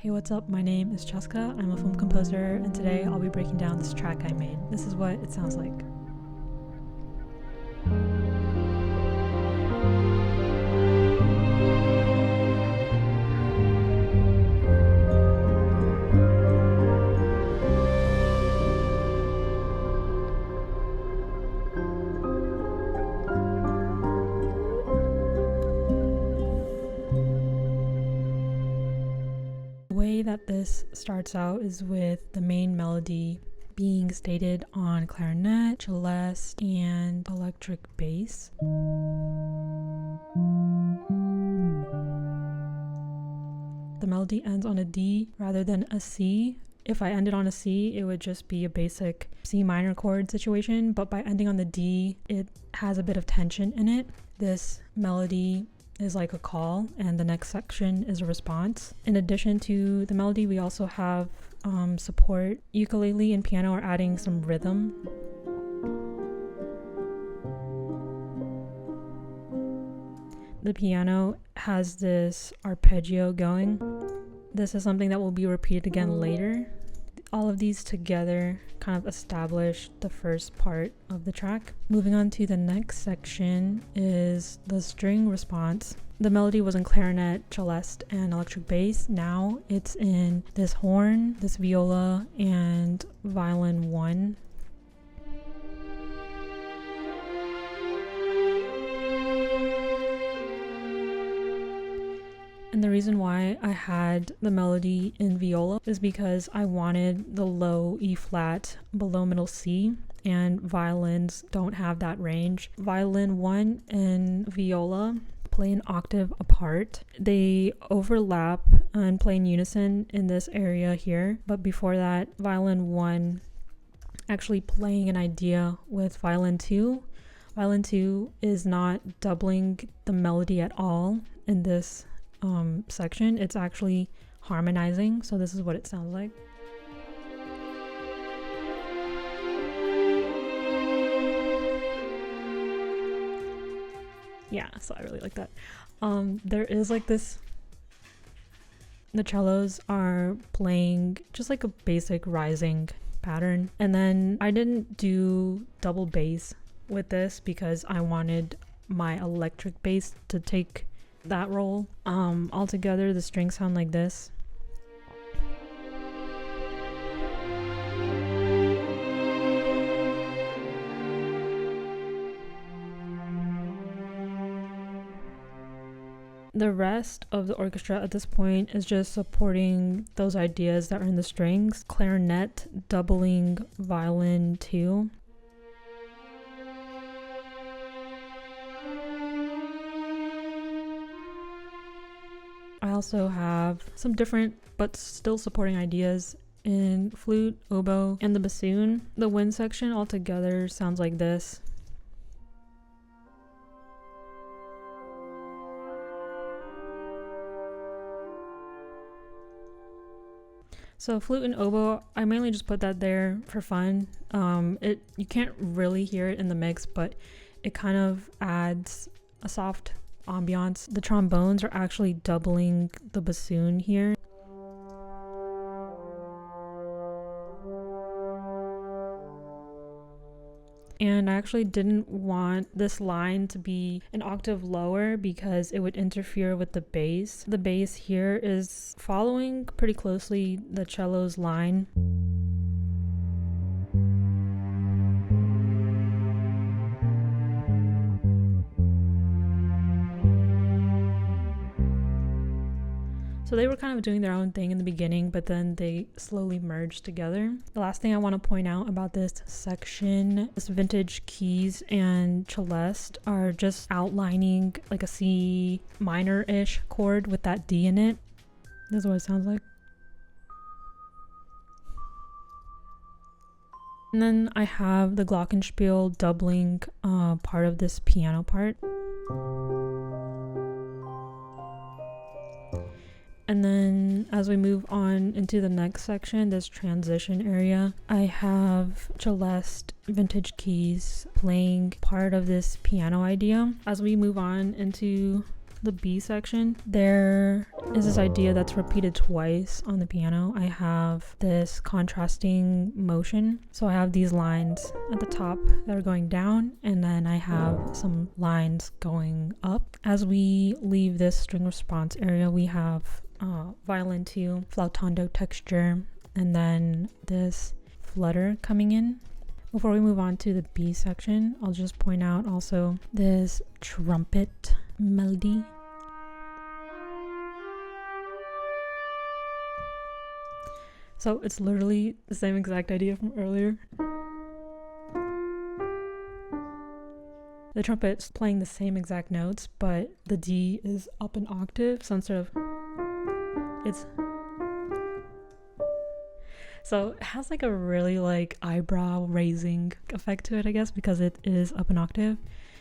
Hey, what's up? My name is Cheska. I'm a film composer, and today I'll be breaking down this track I made. This is what it sounds like. The way that this starts out is with the main melody being stated on clarinet, celeste, and electric bass. The melody ends on a D rather than a C. If I ended on a C, it would just be a basic C minor chord situation, but by ending on the D, it has a bit of tension in it. This melody is like a call, and the next section is a response. In addition to the melody, we also have support. Ukulele and piano are adding some rhythm. The piano has this arpeggio going. This is something that will be repeated again later. All of these together kind of establish the first part of the track. Moving on to the next section is the string response. The melody was in clarinet, celeste, and electric bass. Now it's in this horn, this viola, and violin 1. And the reason why I had the melody in viola is because I wanted the low E flat below middle C, and violins don't have that range. Violin 1 and viola play an octave apart. They overlap and play in unison in this area here, but before that, violin 1 actually playing an idea with violin 2. Violin 2 is not doubling the melody at all in this section. It's actually harmonizing, so this is what it sounds like. Yeah, so I really like that. There is like this, the cellos are playing just like a basic rising pattern, and then I didn't do double bass with this because I wanted my electric bass to take that role. Altogether the strings sound like this. The rest of the orchestra at this point is just supporting those ideas that are in the strings. Clarinet doubling violin 2. I also have some different but still supporting ideas in flute, oboe, and the bassoon. The wind section altogether sounds like this. So flute and oboe, I mainly just put that there for fun. You can't really hear it in the mix, but it kind of adds a soft ambiance. The trombones are actually doubling the bassoon here. And I actually didn't want this line to be an octave lower because it would interfere with the bass. The bass here is following pretty closely the cello's line. So they were kind of doing their own thing in the beginning, but then they slowly merged together. The last thing I want to point out about this section is vintage keys and celeste are just outlining like a C minor-ish chord with that D in it. This is what it sounds like. And then I have the glockenspiel doubling part of this piano part. And then as we move on into the next section, this transition area, I have celeste, vintage keys playing part of this piano idea. As we move on into the B section, there is this idea that's repeated twice on the piano. I have this contrasting motion. So I have these lines at the top that are going down, and then I have some lines going up. As we leave this string response area, we have violin 2, flautando texture, and then this flutter coming in. Before we move on to the B section, I'll just point out also this trumpet melody. So it's literally the same exact idea from earlier. The trumpet's playing the same exact notes, but the D is up an octave, so instead of so it has like a really like eyebrow raising effect to it, I guess, because it is up an octave.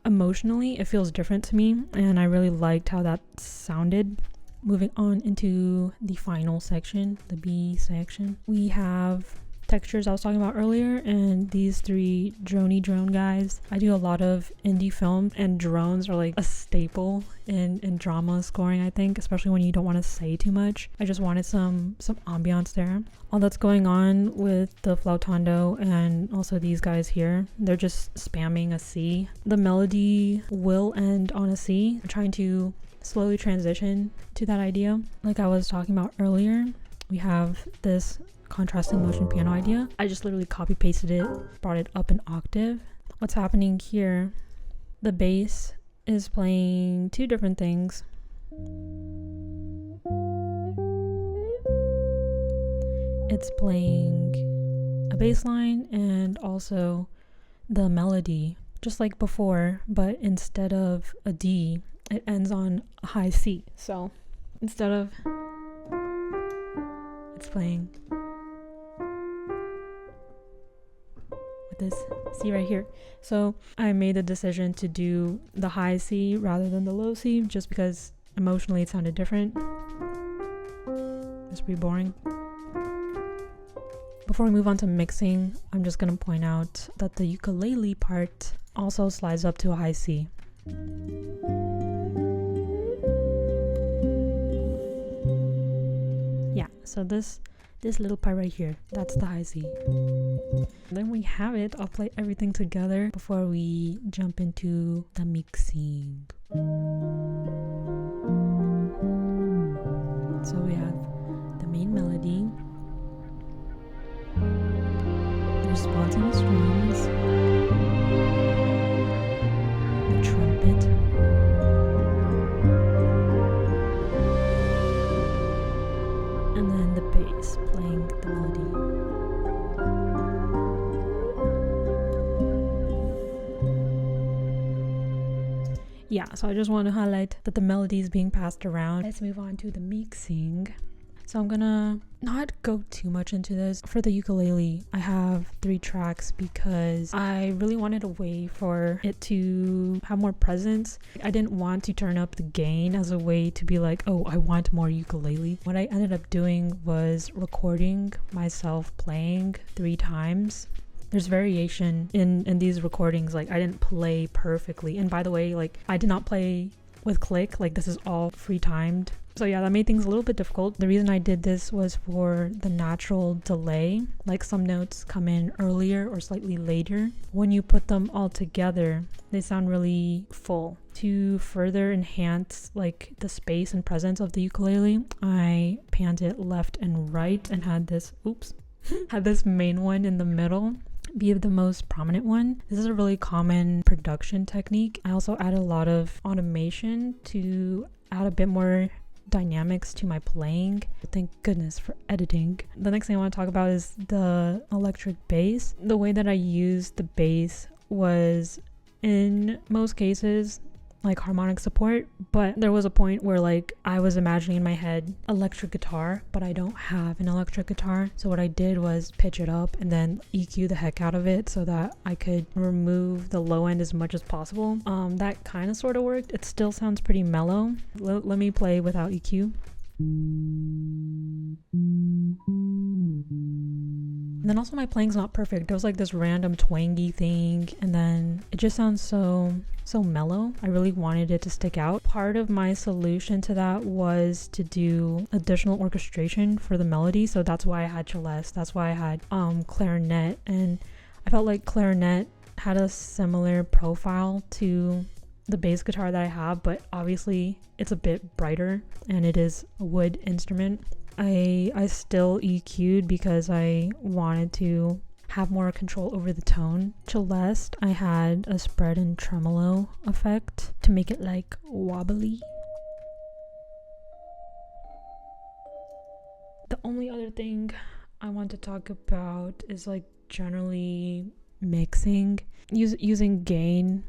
Emotionally, it feels different to me, and I really liked how that sounded. Moving on into the final section, the B section, we have textures I was talking about earlier, and these 3 drone guys. I do a lot of indie films, and drones are like a staple in drama scoring, I think, especially when you don't want to say too much. I just wanted some ambiance there. All that's going on with the flautando and also these guys here, they're just spamming a C. The melody will end on a C. I'm trying to slowly transition to that idea. Like I was talking about earlier, we have this contrasting motion piano idea. I just literally copy pasted it, brought it up an octave. What's happening here, the bass is playing 2 different things. It's playing a bass line and also the melody, just like before, but instead of a D, it ends on a high C. So instead of, it's playing with this C right here. So I made the decision to do the high C rather than the low C, just because emotionally it sounded different. It's pretty boring. Before we move on to mixing, I'm just gonna point out that the ukulele part also slides up to a high C. Yeah, so this little part right here, that's the high C. Then we have it. I'll play everything together before we jump into the mixing. So we have the main melody, the response on the strings, the trumpet, and then the bass playing the melody. Yeah, so I just want to highlight that the melody is being passed around. Let's move on to the mixing. So I'm gonna not go too much into this. For the ukulele, I have 3 tracks because I really wanted a way for it to have more presence. I didn't want to turn up the gain as a way to be like, oh, I want more ukulele. What I ended up doing was recording myself playing 3 times. There's variation in these recordings. Like, I didn't play perfectly. And by the way, like, I did not play with click. Like, this is all free timed. So yeah, that made things a little bit difficult. The reason I did this was for the natural delay. Like, some notes come in earlier or slightly later. When you put them all together, they sound really full. To further enhance like the space and presence of the ukulele, I panned it left and right and had this had this main one in the middle be the most prominent one. This is a really common production technique. I also add a lot of automation to add a bit more dynamics to my playing. Thank goodness for editing. The next thing I want to talk about is the electric bass. The way that I used the bass was, in most cases, like harmonic support, but there was a point where like I was imagining in my head electric guitar, but I don't have an electric guitar. So what I did was pitch it up and then EQ the heck out of it so that I could remove the low end as much as possible. That kind of sort of worked. It still sounds pretty mellow. Let me play without EQ. And then also my playing's not perfect. There was like this random twangy thing, and then it just sounds so mellow. I really wanted it to stick out. Part of my solution to that was to do additional orchestration for the melody, so that's why I had celeste, that's why I had clarinet, and I felt like clarinet had a similar profile to the bass guitar that I have, but obviously it's a bit brighter and it is a wood instrument. I still EQ'd because I wanted to have more control over the tone. Celeste, I had a spread and tremolo effect to make it like wobbly. The only other thing I want to talk about is like generally mixing. Using gain.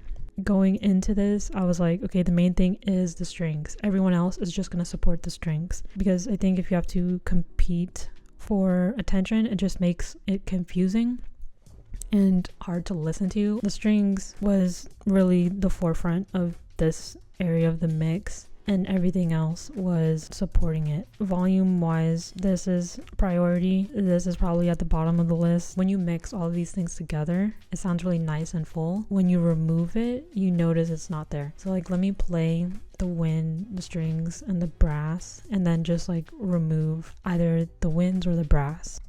Going into this, I was like, okay, the main thing is the strings. Everyone else is just going to support the strings, because I think if you have to compete for attention, it just makes it confusing and hard to listen to. The strings was really the forefront of this area of the mix, and everything else was supporting it. Volume wise, this is a priority. This is probably at the bottom of the list. When you mix all of these things together, it sounds really nice and full. When you remove it, you notice it's not there. So like, let me play the wind, the strings, and the brass, and then just like remove either the winds or the brass.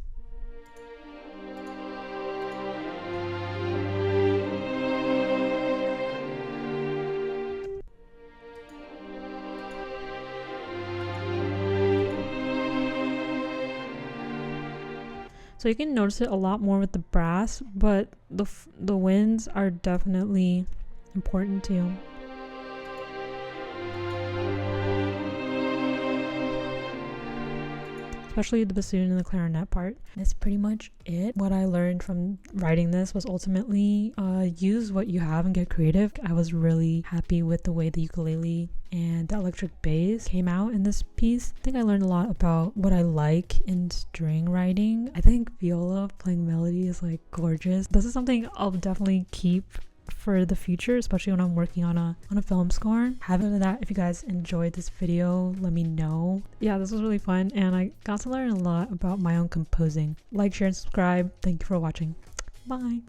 So you can notice it a lot more with the brass, but the winds are definitely important too. Especially the bassoon and the clarinet part. That's pretty much it. What I learned from writing this was ultimately use what you have and get creative. I was really happy with the way the ukulele and the electric bass came out in this piece. I think I learned a lot about what I like in string writing. I think viola playing melody is like gorgeous. This is something I'll definitely keep for the future, especially when I'm working on a film score. Having said that, if you guys enjoyed this video, let me know. Yeah, this was really fun, and I got to learn a lot about my own composing. Like, share, and subscribe. Thank you for watching. Bye.